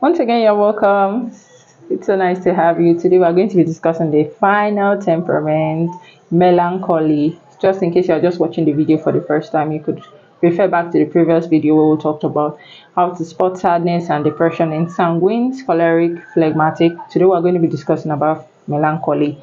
Once again, you're welcome. It's so nice to have you. Today, we're going to be discussing the final temperament, melancholy. Just in case you're just watching the video for the first time, you could refer back to the previous video where we talked about how to spot sadness and depression in sanguines, choleric, phlegmatic. Today, we're going to be discussing about melancholy.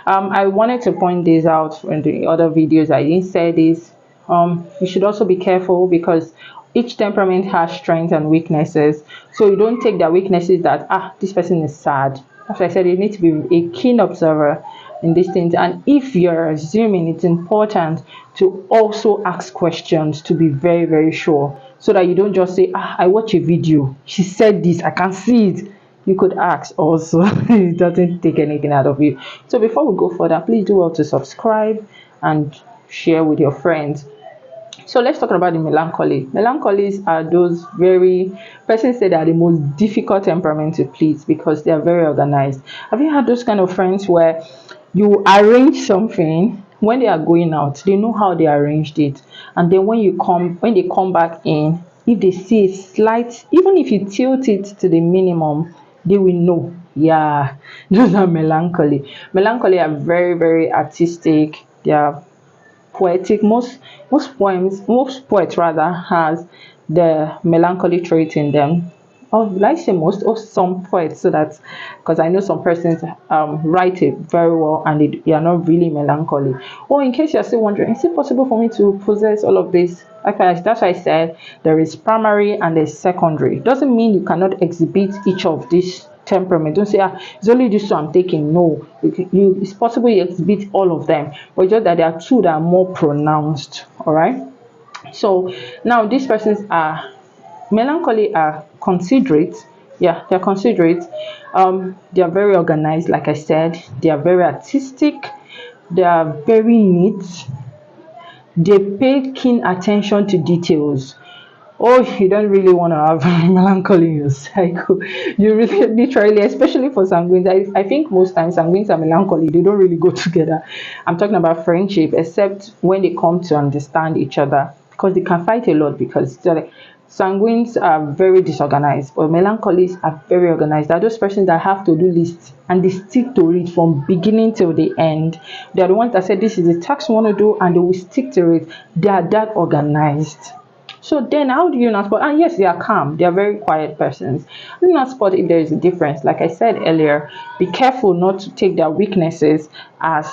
I wanted to point this out in the other videos. I didn't say this. You should also be careful because each temperament has strengths and weaknesses. So you don't take their weaknesses that this person is sad. As I said, you need to be a keen observer in these things. And if you're assuming, it's important to also ask questions to be very, very sure. So that you don't just say, I watch a video. She said this, I can see it. You could ask also. It doesn't take anything out of you. So before we go further, please do well to subscribe and share with your friends. So let's talk about the melancholy. Melancholies are those very, persons say they are the most difficult temperament to please because they are very organized. Have you had those kind of friends where you arrange something when they are going out, they know how they arranged it, and then when they come back in, if they see a slight, even if you tilt it to the minimum, they will know. Yeah, those are melancholy. Melancholy are very, very artistic. They are poetic. Most poets rather has the melancholy trait in them. Or will I say most or some poets, so that because I know some persons write it very well and they are not really melancholy. Or in case you're still wondering, is it possible for me to possess all of this? That's why I said there is primary and there's secondary. Doesn't mean you cannot exhibit each of these temperament. Don't say, it's only this one I'm taking. No, it's possible you exhibit all of them, but just that there are two that are more pronounced. All right. So now these persons are melancholy, are considerate. Yeah, they're considerate. They are very organized, like I said. They are very artistic. They are very neat. They pay keen attention to details. Oh, you don't really want to have melancholy in your cycle. You really, literally, especially for sanguines. I think most times sanguines and melancholy, they don't really go together. I'm talking about friendship, except when they come to understand each other, because they can fight a lot. Because sanguines are very disorganized, but melancholies are very organized. They're those persons that have to do lists and they stick to it from beginning till the end. They're the ones that said this is the task we want to do, and they will stick to it. They are that organized. So then how do you not spot? And yes, they are calm. They are very quiet persons. How do you not spot if there is a difference? Like I said earlier, be careful not to take their weaknesses as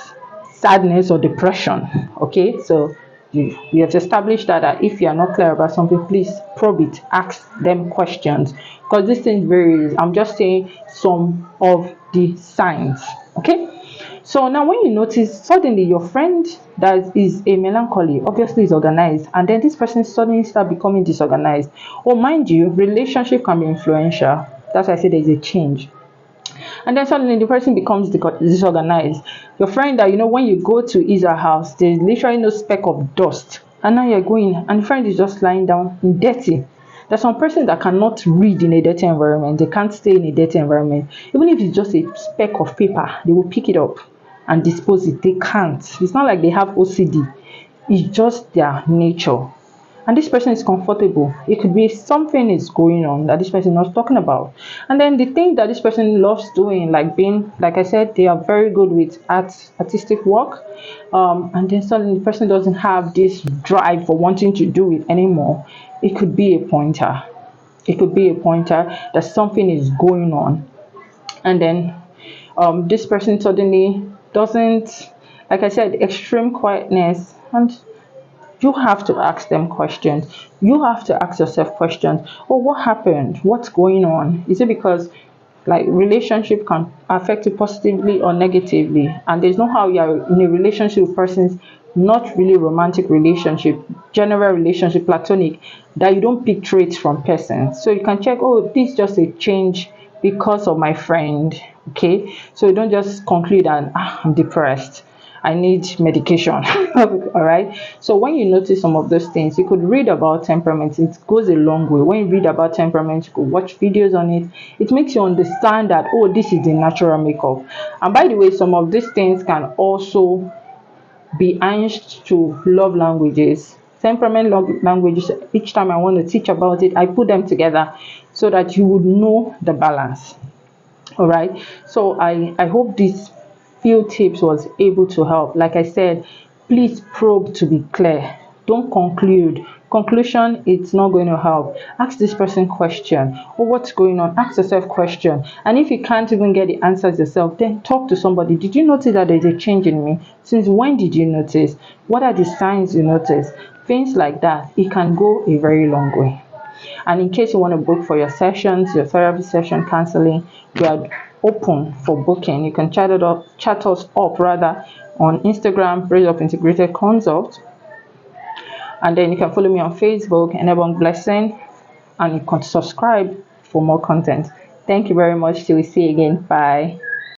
sadness or depression. Okay, so you have established that if you are not clear about something, please probe it, ask them questions, because this thing varies. I'm just saying some of the signs. Okay. So now when you notice suddenly your friend that is a melancholy obviously is organized, and then this person suddenly start becoming disorganized. Or mind you, relationship can be influential. That's why I say there's a change. And then suddenly the person becomes disorganized. Your friend that when you go to his or house, there's literally no speck of dust. And now you're going and the friend is just lying down in dirty. There's some person that cannot read in a dirty environment. They can't stay in a dirty environment. Even if it's just a speck of paper, they will pick it up and dispose it. They can't. It's not like they have OCD. It's just their nature. And this person is comfortable. It could be something is going on that this person is not talking about. And then the thing that this person loves doing, like I said, they are very good with artistic work. And then suddenly the person doesn't have this drive for wanting to do it anymore. It could be a pointer. It could be a pointer that something is going on. And then this person suddenly doesn't, like I said, extreme quietness. And you have to ask them questions. You have to ask yourself questions. Oh, what happened? What's going on? Is it because like relationship can affect you positively or negatively? And there's no how you're in a relationship with persons, not really romantic relationship, general relationship, platonic, that you don't pick traits from persons. So you can check, oh, this is just a change because of my friend. Okay. So you don't just conclude and I'm depressed, I need medication. All right. So when you notice some of those things, you could read about temperament. It goes a long way. When you read about temperament, you could watch videos on it. It makes you understand that, oh, this is the natural makeup. And by the way, some of these things can also be aimed to love languages. Temperament love languages. Each time I want to teach about it, I put them together so that you would know the balance. All right, so I hope these few tips was able to help. Like I said, please probe to be clear, don't conclude. Conclusion, it's not going to help. Ask this person question, or what's going on, ask yourself question. And if you can't even get the answers yourself, then talk to somebody. Did you notice that there's a change in me? Since when did you notice? What are the signs you notice? Things like that, it can go a very long way. And in case you want to book for your sessions, your therapy session, counseling, we are open for booking. You can chat us up rather on Instagram, Raise Up Integrated Consult. And then you can follow me on Facebook, Enable Blessing, and you can subscribe for more content. Thank you very much. Till we see you again. Bye.